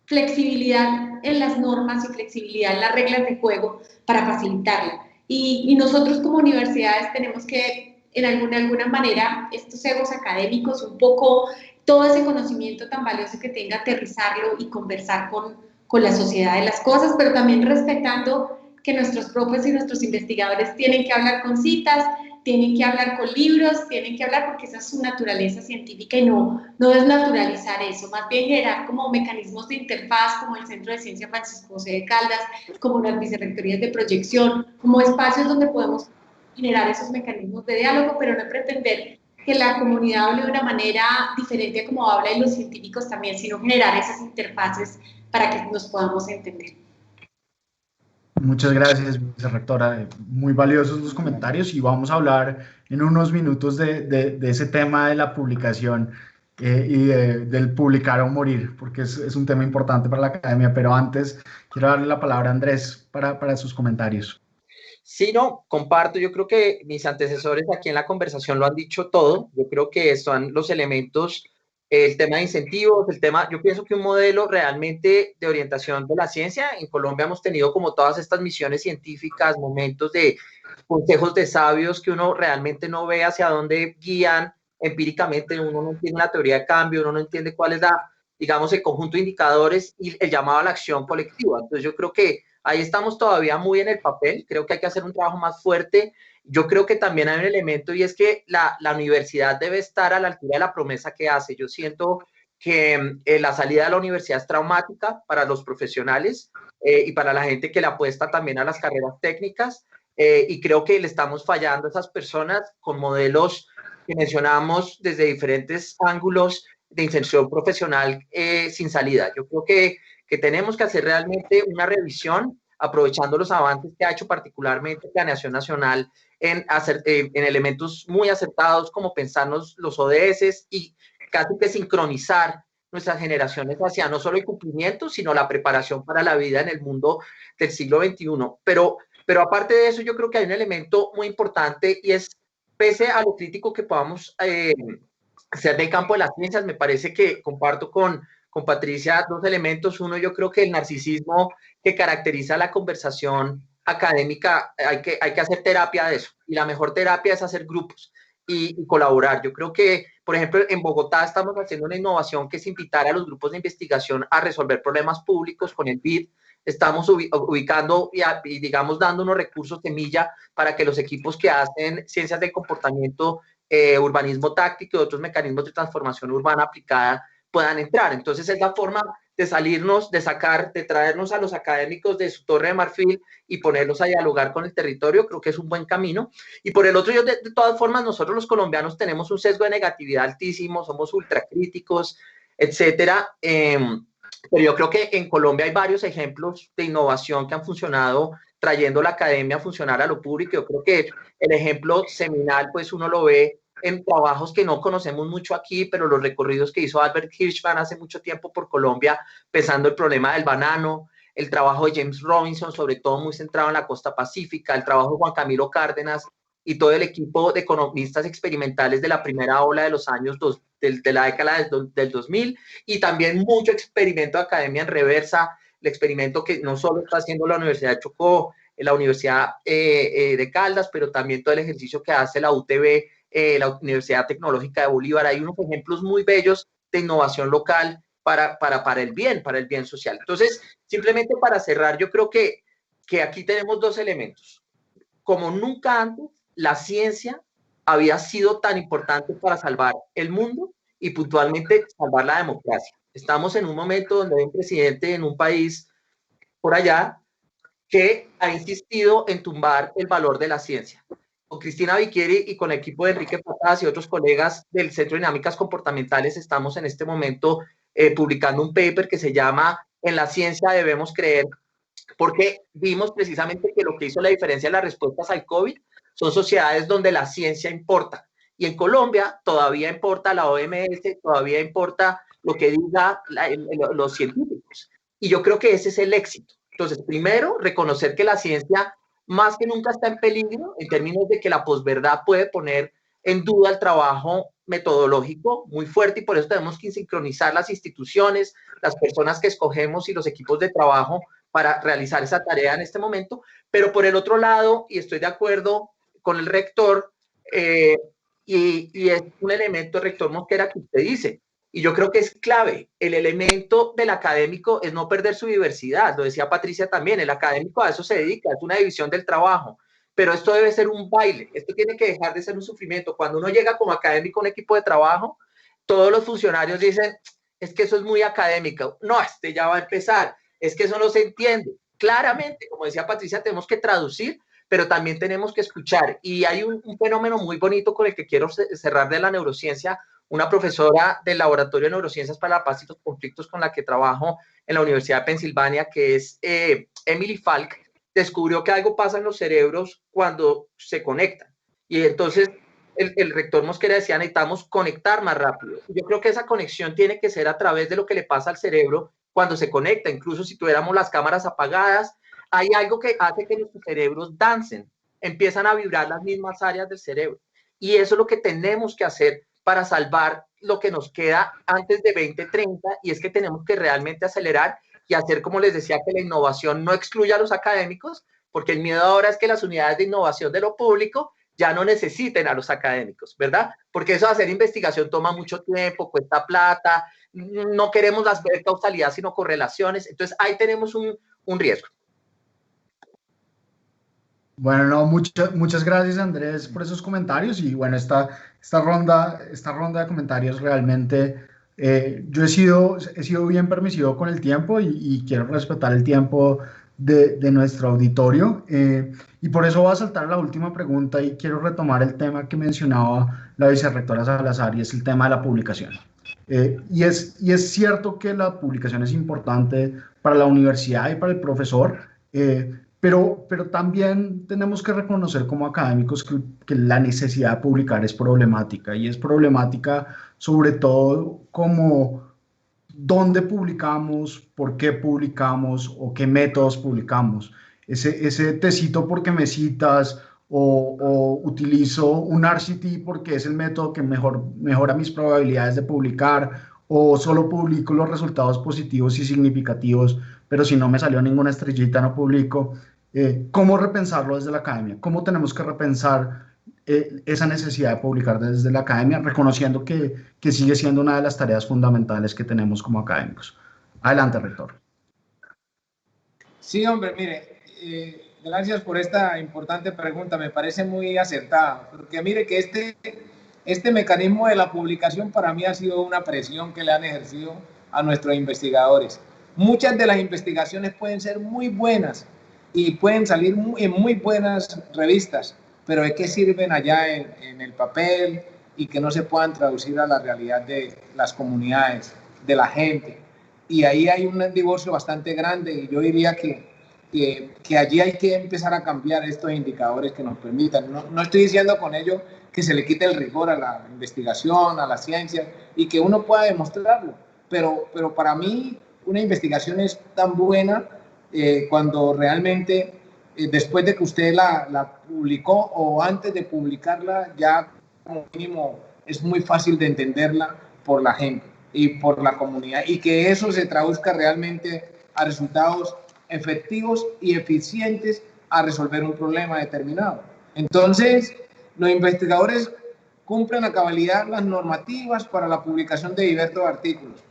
flexibilidad en las normas y flexibilidad en las reglas de juego para facilitarla. Y nosotros como universidades tenemos que, de alguna manera, estos egos académicos, un poco todo ese conocimiento tan valioso que tenga, aterrizarlo y conversar con la sociedad de las cosas, pero también respetando que nuestros profes y nuestros investigadores tienen que hablar con citas, tienen que hablar con libros, tienen que hablar porque esa es su naturaleza científica y no desnaturalizar eso, más bien generar como mecanismos de interfaz como el Centro de Ciencia Francisco José de Caldas, como las vicerrectorías de proyección, como espacios donde podemos generar esos mecanismos de diálogo, pero no pretender que la comunidad hable de una manera diferente a como hablan los científicos también, sino generar esas interfaces para que nos podamos entender. Muchas gracias, vicerrectora. Muy valiosos los comentarios y vamos a hablar en unos minutos de ese tema de la publicación del publicar o morir, porque es un tema importante para la academia. Pero antes, quiero darle la palabra a Andrés para sus comentarios. Sí, no, comparto. Yo creo que mis antecesores aquí en la conversación lo han dicho todo. Yo creo que son los elementos, el tema de incentivos, el tema, yo pienso que un modelo realmente de orientación de la ciencia, en Colombia hemos tenido como todas estas misiones científicas, momentos de consejos de sabios que uno realmente no ve hacia dónde guían empíricamente, uno no entiende la teoría de cambio, uno no entiende cuál es la, digamos, el conjunto de indicadores y el llamado a la acción colectiva. Entonces yo creo que ahí estamos todavía muy en el papel, creo que hay que hacer un trabajo más fuerte. Yo creo que también hay un elemento y es que la universidad debe estar a la altura de la promesa que hace. Yo siento que la salida de la universidad es traumática para los profesionales y para la gente que le apuesta también a las carreras técnicas y creo que le estamos fallando a esas personas con modelos que mencionamos desde diferentes ángulos de inserción profesional sin salida. Yo creo que tenemos que hacer realmente una revisión aprovechando los avances que ha hecho particularmente Planeación Nacional en elementos muy acertados como pensarnos los ODS y casi que sincronizar nuestras generaciones hacia no solo el cumplimiento, sino la preparación para la vida en el mundo del siglo XXI. Pero aparte de eso, yo creo que hay un elemento muy importante y es, pese a lo crítico que podamos ser del campo de las ciencias, me parece que comparto con Patricia dos elementos. Uno, yo creo que el narcisismo que caracteriza la conversación académica, hay que hacer terapia de eso. Y la mejor terapia es hacer grupos y colaborar. Yo creo que, por ejemplo, en Bogotá estamos haciendo una innovación que es invitar a los grupos de investigación a resolver problemas públicos con el BID. Estamos ubicando y, digamos, dando unos recursos semilla para que los equipos que hacen ciencias del comportamiento, urbanismo táctico y otros mecanismos de transformación urbana aplicada puedan entrar. Entonces es la forma de salirnos, de traernos a los académicos de su torre de marfil y ponerlos a dialogar con el territorio. Creo que es un buen camino. Y por el otro, de todas formas, nosotros los colombianos tenemos un sesgo de negatividad altísimo, somos ultracríticos, etcétera. Pero yo creo que en Colombia hay varios ejemplos de innovación que han funcionado trayendo la academia a funcionar a lo público. Yo creo que el ejemplo seminal, pues uno lo ve en trabajos que no conocemos mucho aquí, pero los recorridos que hizo Albert Hirschman hace mucho tiempo por Colombia, pensando el problema del banano, el trabajo de James Robinson, sobre todo muy centrado en la costa pacífica, el trabajo de Juan Camilo Cárdenas y todo el equipo de economistas experimentales de la primera ola de los años de la década del 2000, y también mucho experimento de academia en reversa, el experimento que no solo está haciendo la Universidad de Chocó, la Universidad de Caldas, pero también todo el ejercicio que hace la UTB, la Universidad Tecnológica de Bolívar. Hay unos ejemplos muy bellos de innovación local para el bien social. Entonces, simplemente para cerrar, yo creo que aquí tenemos dos elementos. Como nunca antes, la ciencia había sido tan importante para salvar el mundo y puntualmente salvar la democracia. Estamos en un momento donde hay un presidente en un país por allá que ha insistido en tumbar el valor de la ciencia. Con Cristina Vicchieri y con el equipo de Enrique Patadas y otros colegas del Centro de Dinámicas Comportamentales estamos en este momento publicando un paper que se llama En la ciencia debemos creer, porque vimos precisamente que lo que hizo la diferencia en las respuestas al COVID son sociedades donde la ciencia importa. Y en Colombia todavía importa la OMS, todavía importa lo que diga los científicos. Y yo creo que ese es el éxito. Entonces, primero, reconocer que la ciencia más que nunca está en peligro en términos de que la posverdad puede poner en duda el trabajo metodológico muy fuerte y por eso tenemos que sincronizar las instituciones, las personas que escogemos y los equipos de trabajo para realizar esa tarea en este momento. Pero por el otro lado, y estoy de acuerdo con el rector, y es un elemento, rector Mosquera, que usted dice, y yo creo que es clave, el elemento del académico es no perder su diversidad, lo decía Patricia también, el académico a eso se dedica, es una división del trabajo, pero esto debe ser un baile, esto tiene que dejar de ser un sufrimiento. Cuando uno llega como académico a un equipo de trabajo, todos los funcionarios dicen, es que eso es muy académico, no, este ya va a empezar, es que eso no se entiende. Claramente, como decía Patricia, tenemos que traducir, pero también tenemos que escuchar, y hay un fenómeno muy bonito con el que quiero cerrar de la neurociencia. Una profesora del Laboratorio de Neurociencias para la Paz y los Conflictos con la que trabajo en la Universidad de Pensilvania, que es Emily Falk, descubrió que algo pasa en los cerebros cuando se conectan. Y entonces el rector Mosquera decía, necesitamos conectar más rápido. Yo creo que esa conexión tiene que ser a través de lo que le pasa al cerebro cuando se conecta. Incluso si tuviéramos las cámaras apagadas, hay algo que hace que nuestros cerebros dancen, empiezan a vibrar las mismas áreas del cerebro. Y eso es lo que tenemos que hacer para salvar lo que nos queda antes de 2030, y es que tenemos que realmente acelerar y hacer, como les decía, que la innovación no excluya a los académicos, porque el miedo ahora es que las unidades de innovación de lo público ya no necesiten a los académicos, ¿verdad? Porque eso de hacer investigación toma mucho tiempo, cuesta plata, no queremos ver causalidad, sino correlaciones, entonces ahí tenemos un riesgo. Bueno, no, muchas gracias, Andrés, por esos comentarios. Y bueno, esta ronda de comentarios realmente, yo he sido bien permisivo con el tiempo y quiero respetar el tiempo de nuestro auditorio. Y por eso voy a saltar a la última pregunta y quiero retomar el tema que mencionaba la vicerrectora Salazar, y es el tema de la publicación. Y es cierto que la publicación es importante para la universidad y para el profesor, pero también tenemos que reconocer como académicos que la necesidad de publicar es problemática, y es problemática sobre todo como dónde publicamos, por qué publicamos o qué métodos publicamos. Ese te cito porque me citas, o utilizo un RCT porque es el método que mejora mis probabilidades de publicar, o solo publico los resultados positivos y significativos, pero si no me salió ninguna estrellita no publico. ¿Cómo repensarlo desde la academia? ¿Cómo tenemos que repensar esa necesidad de publicar desde la academia, reconociendo que sigue siendo una de las tareas fundamentales que tenemos como académicos? Adelante, rector. Sí, hombre, mire, gracias por esta importante pregunta, me parece muy acertada, porque mire que este mecanismo de la publicación para mí ha sido una presión que le han ejercido a nuestros investigadores. Muchas de las investigaciones pueden ser muy buenas y pueden salir en muy buenas revistas, pero ¿de qué sirven allá en el papel y que no se puedan traducir a la realidad de las comunidades, de la gente? Y ahí hay un divorcio bastante grande, y yo diría que allí hay que empezar a cambiar estos indicadores que nos permitan. No estoy diciendo con ello que se le quite el rigor a la investigación, a la ciencia, y que uno pueda demostrarlo, pero para mí una investigación es tan buena cuando realmente después de que usted la publicó o antes de publicarla, ya como mínimo es muy fácil de entenderla por la gente y por la comunidad, y que eso se traduzca realmente a resultados efectivos y eficientes a resolver un problema determinado. Entonces, los investigadores cumplen a cabalidad las normativas para la publicación de diversos artículos.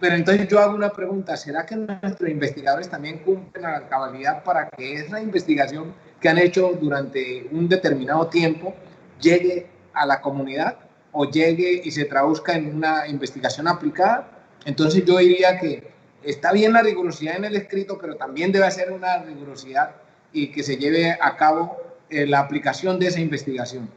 Pero entonces yo hago una pregunta, ¿será que nuestros investigadores también cumplen a la cabalidad para que esa investigación que han hecho durante un determinado tiempo llegue a la comunidad? o llegue y se traduzca en una investigación aplicada. Entonces yo diría que está bien la rigurosidad en el escrito, pero también debe ser una rigurosidad y que se lleve a cabo la aplicación de esa investigación.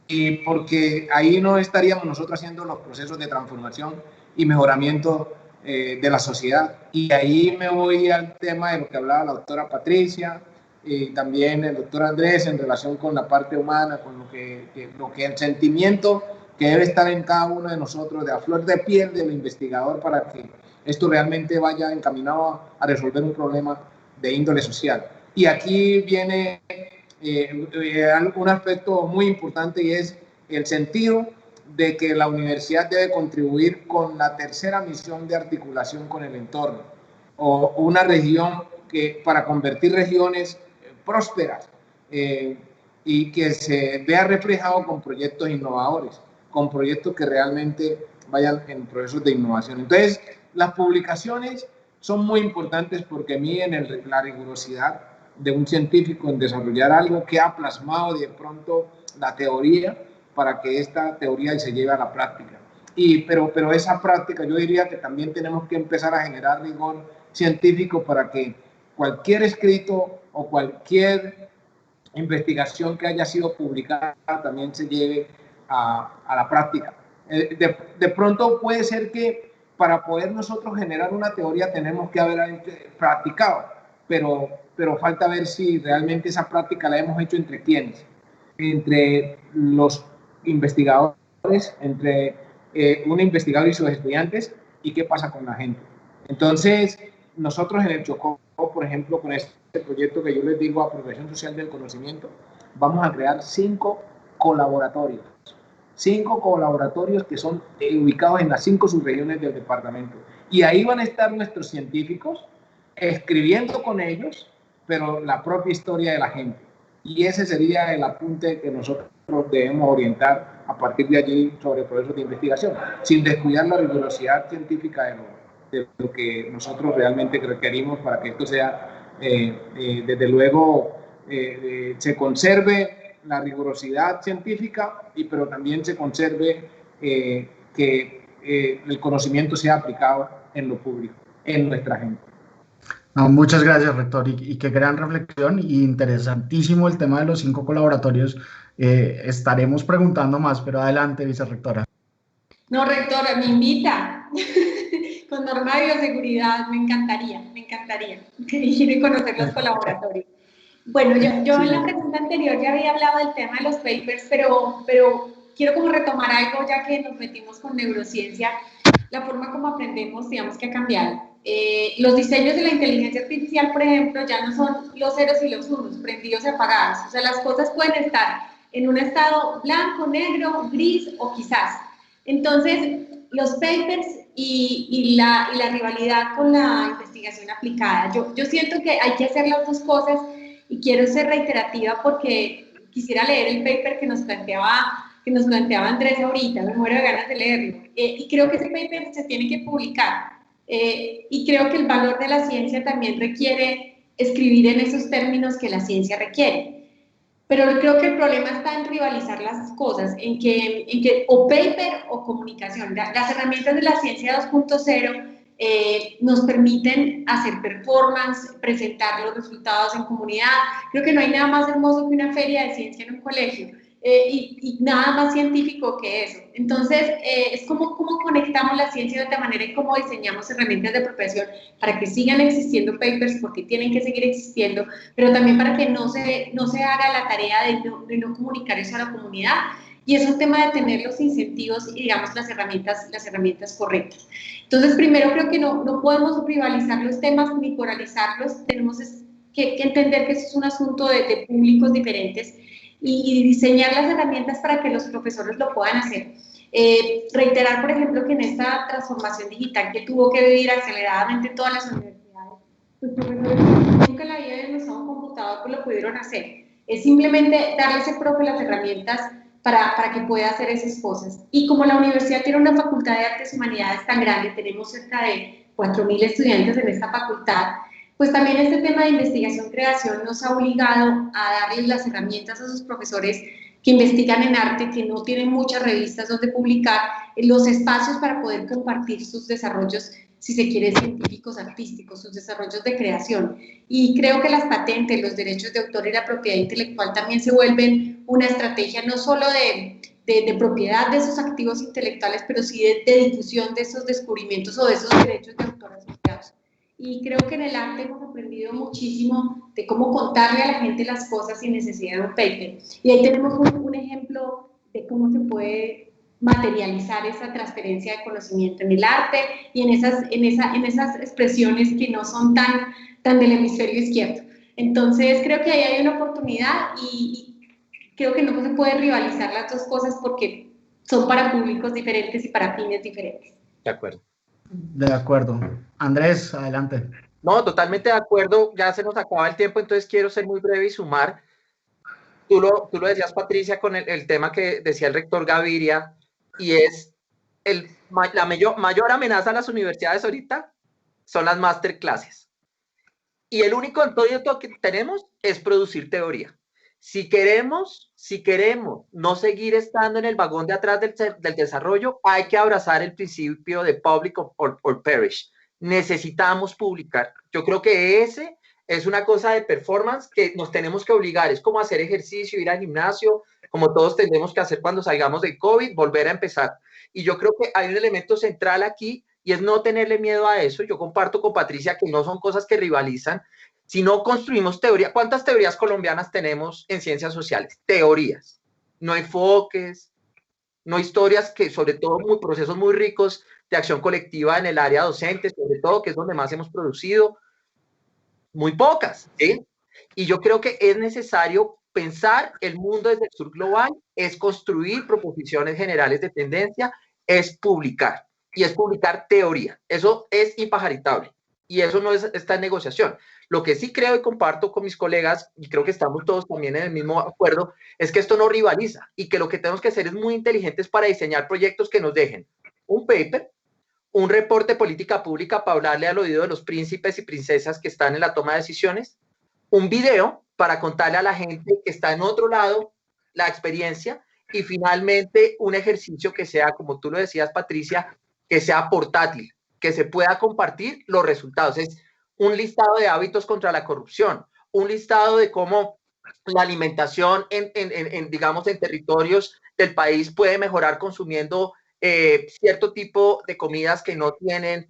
Y porque ahí no estaríamos nosotros haciendo los procesos de transformación y mejoramiento de la sociedad. Y ahí me voy al tema de lo que hablaba la doctora Patricia y también el doctor Andrés en relación con la parte humana, con lo que el sentimiento que debe estar en cada uno de nosotros, de a flor de piel del investigador, para que esto realmente vaya encaminado a resolver un problema de índole social. Y aquí viene un aspecto muy importante, y es el sentido de que la universidad debe contribuir con la tercera misión de articulación con el entorno, o una región para convertir regiones prósperas y que se vea reflejado con proyectos innovadores, con proyectos que realmente vayan en procesos de innovación. Entonces, las publicaciones son muy importantes porque miden la rigurosidad de un científico en desarrollar algo que ha plasmado de pronto la teoría para que esta teoría se lleve a la práctica. Pero esa práctica, yo diría que también tenemos que empezar a generar rigor científico para que cualquier escrito o cualquier investigación que haya sido publicada también se lleve a la práctica. De pronto puede ser que para poder nosotros generar una teoría tenemos que haber practicado, pero falta ver si realmente esa práctica la hemos hecho entre quiénes, entre los investigadores, entre un investigador y sus estudiantes, y qué pasa con la gente. Entonces, nosotros en el Chocó, por ejemplo, con este proyecto que yo les digo, Apropiación Social del Conocimiento, vamos a crear 5 colaboratorios. 5 colaboratorios que son ubicados en las 5 subregiones del departamento. Y ahí van a estar nuestros científicos escribiendo con ellos, pero la propia historia de la gente. Y ese sería el apunte que nosotros debemos orientar a partir de allí sobre procesos de investigación, sin descuidar la rigurosidad científica de lo que nosotros realmente requerimos para que esto sea, desde luego, se conserve la rigurosidad científica, pero también se conserve que el conocimiento sea aplicado en lo público, en nuestra gente. No, muchas gracias, rector, y qué gran reflexión, y interesantísimo el tema de los 5 colaboratorios. Estaremos preguntando más, pero adelante, vicerrectora. No, rectora, me invita con norma de bioseguridad, me encantaría ir y conocer los colaboratorios. Bueno, yo en la pregunta anterior ya había hablado del tema de los papers, pero quiero como retomar algo, ya que nos metimos con neurociencia. La forma como aprendemos, digamos que ha cambiado. Los diseños de la inteligencia artificial, por ejemplo, ya no son los ceros y los unos, prendidos y apagados. O sea, las cosas pueden estar en un estado blanco, negro, gris o quizás. Entonces, los papers y la rivalidad con la investigación aplicada. Yo siento que hay que hacer las dos cosas, y quiero ser reiterativa porque quisiera leer el paper que nos planteaba Andrés ahorita, me muero de ganas de leerlo. Y creo que ese paper se tiene que publicar. Y creo que el valor de la ciencia también requiere escribir en esos términos que la ciencia requiere. Pero creo que el problema está en rivalizar las cosas, en que o paper o comunicación. Las herramientas de la ciencia 2.0 nos permiten hacer performance, presentar los resultados en comunidad. Creo que no hay nada más hermoso que una feria de ciencia en un colegio. Y nada más científico que eso. Entonces, es como conectamos la ciencia de otra manera y cómo diseñamos herramientas de apropiación para que sigan existiendo papers, porque tienen que seguir existiendo, pero también para que no se haga la tarea de no comunicar eso a la comunidad. Y es un tema de tener los incentivos y, digamos, las herramientas correctas. Entonces, primero creo que no podemos rivalizar los temas ni polarizarlos. Tenemos que entender que eso es un asunto de públicos diferentes, y diseñar las herramientas para que los profesores lo puedan hacer. Reiterar, por ejemplo, que en esta transformación digital que tuvo que vivir aceleradamente todas las universidades, los profesores nunca en la vida habían usado un computador, pues lo pudieron hacer. Es simplemente darle a ese profe las herramientas para que pueda hacer esas cosas. Y como la universidad tiene una facultad de Artes y Humanidades tan grande, tenemos cerca de 4.000 estudiantes en esta facultad, pues también este tema de investigación-creación nos ha obligado a darles las herramientas a sus profesores que investigan en arte, que no tienen muchas revistas donde publicar, los espacios para poder compartir sus desarrollos, si se quiere, científicos, artísticos, sus desarrollos de creación. Y creo que las patentes, los derechos de autor y la propiedad intelectual también se vuelven una estrategia no solo de propiedad de esos activos intelectuales, pero sí de difusión de esos descubrimientos o de esos derechos de autor asociados. Y creo que en el arte hemos aprendido muchísimo de cómo contarle a la gente las cosas sin necesidad de un paper. Y ahí tenemos un ejemplo de cómo se puede materializar esa transferencia de conocimiento en el arte y en esas expresiones que no son tan del hemisferio izquierdo. Entonces creo que ahí hay una oportunidad y creo que no se puede rivalizar las dos cosas porque son para públicos diferentes y para fines diferentes. De acuerdo. De acuerdo. Andrés, adelante. No, totalmente de acuerdo. Ya se nos acaba el tiempo, entonces quiero ser muy breve y sumar. Tú lo decías, Patricia, con el tema que decía el rector Gaviria, y es la mayor amenaza a las universidades ahorita son las masterclasses. Y el único antídoto que tenemos es producir teoría. Si queremos no seguir estando en el vagón de atrás del desarrollo, hay que abrazar el principio de public or perish. Necesitamos publicar. Yo creo que ese es una cosa de performance que nos tenemos que obligar. Es como hacer ejercicio, ir al gimnasio, como todos tendremos que hacer cuando salgamos del COVID, volver a empezar. Y yo creo que hay un elemento central aquí y es no tenerle miedo a eso. Yo comparto con Patricia que no son cosas que rivalizan. Si no construimos teoría, ¿cuántas teorías colombianas tenemos en ciencias sociales? Teorías, no enfoques, no historias, que sobre todo procesos muy ricos de acción colectiva en el área docente, sobre todo, que es donde más hemos producido, muy pocas, ¿sí? Y yo creo que es necesario pensar el mundo desde el sur global, es construir proposiciones generales de tendencia, es publicar, y es publicar teoría. Eso es impajaritable, y eso no está en negociación. Lo que sí creo y comparto con mis colegas, y creo que estamos todos también en el mismo acuerdo, es que esto no rivaliza, y que lo que tenemos que hacer es muy inteligentes para diseñar proyectos que nos dejen un paper, un reporte de política pública para hablarle al oído de los príncipes y princesas que están en la toma de decisiones, un video para contarle a la gente que está en otro lado la experiencia, y finalmente un ejercicio que sea, como tú lo decías, Patricia, que sea portátil, que se pueda compartir los resultados. Es un listado de hábitos contra la corrupción, un listado de cómo la alimentación digamos, en territorios del país puede mejorar consumiendo cierto tipo de comidas que no tienen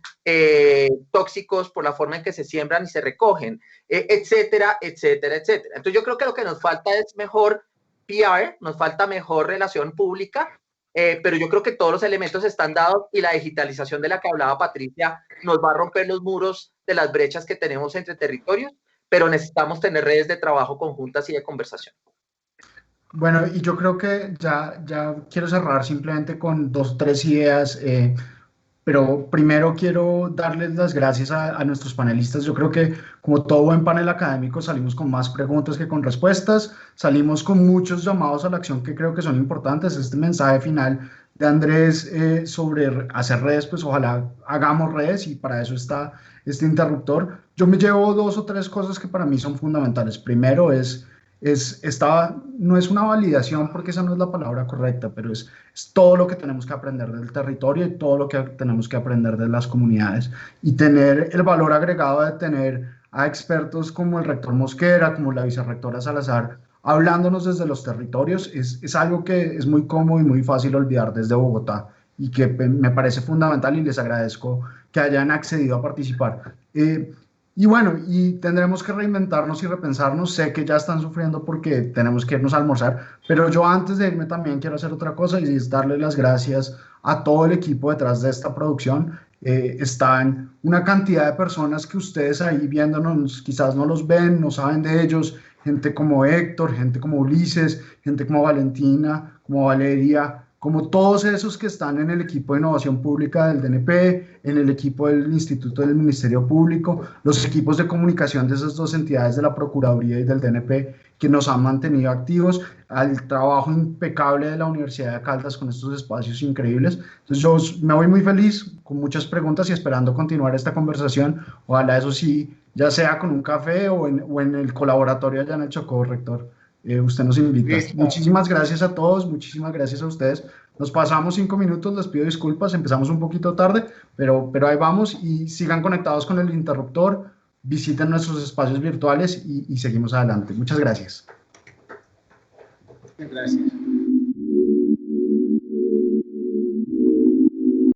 tóxicos por la forma en que se siembran y se recogen, etcétera, etcétera, etcétera. Entonces yo creo que lo que nos falta es mejor PR, nos falta mejor relación pública, pero yo creo que todos los elementos están dados y la digitalización de la que hablaba Patricia nos va a romper los muros de las brechas que tenemos entre territorios, pero necesitamos tener redes de trabajo conjuntas y de conversación. Bueno, y yo creo que ya quiero cerrar simplemente con 2 o 3 ideas, pero primero quiero darles las gracias a nuestros panelistas. Yo creo que como todo buen panel académico salimos con más preguntas que con respuestas, salimos con muchos llamados a la acción que creo que son importantes. Este mensaje final de Andrés sobre hacer redes, pues ojalá hagamos redes y para eso está este interruptor. Yo me llevo 2 o 3 cosas que para mí son fundamentales. Primero no es una validación porque esa no es la palabra correcta, pero es todo lo que tenemos que aprender del territorio y todo lo que tenemos que aprender de las comunidades y tener el valor agregado de tener a expertos como el rector Mosquera, como la vicerrectora Salazar, hablándonos desde los territorios, es algo que es muy cómodo y muy fácil olvidar desde Bogotá y que me parece fundamental y les agradezco que hayan accedido a participar. Y bueno, y tendremos que reinventarnos y repensarnos. Sé que ya están sufriendo porque tenemos que irnos a almorzar, pero yo antes de irme también quiero hacer otra cosa y es darle las gracias a todo el equipo detrás de esta producción. Están una cantidad de personas que ustedes ahí viéndonos quizás no los ven, no saben de ellos, gente como Héctor, gente como Ulises, gente como Valentina, como Valeria, como todos esos que están en el equipo de innovación pública del DNP, en el equipo del Instituto del Ministerio Público, los equipos de comunicación de esas 2 entidades de la Procuraduría y del DNP que nos han mantenido activos, al trabajo impecable de la Universidad de Caldas con estos espacios increíbles. Entonces yo me voy muy feliz, con muchas preguntas y esperando continuar esta conversación. Ojalá eso sí, ya sea con un café o en el colaboratorio allá en el Chocó, rector. usted nos invita. Listo. Muchísimas gracias a todos, muchísimas gracias a ustedes. Nos pasamos 5 minutos, les pido disculpas, empezamos un poquito tarde, pero ahí vamos y sigan conectados con el interruptor, visiten nuestros espacios virtuales y seguimos adelante. Muchas gracias. Gracias.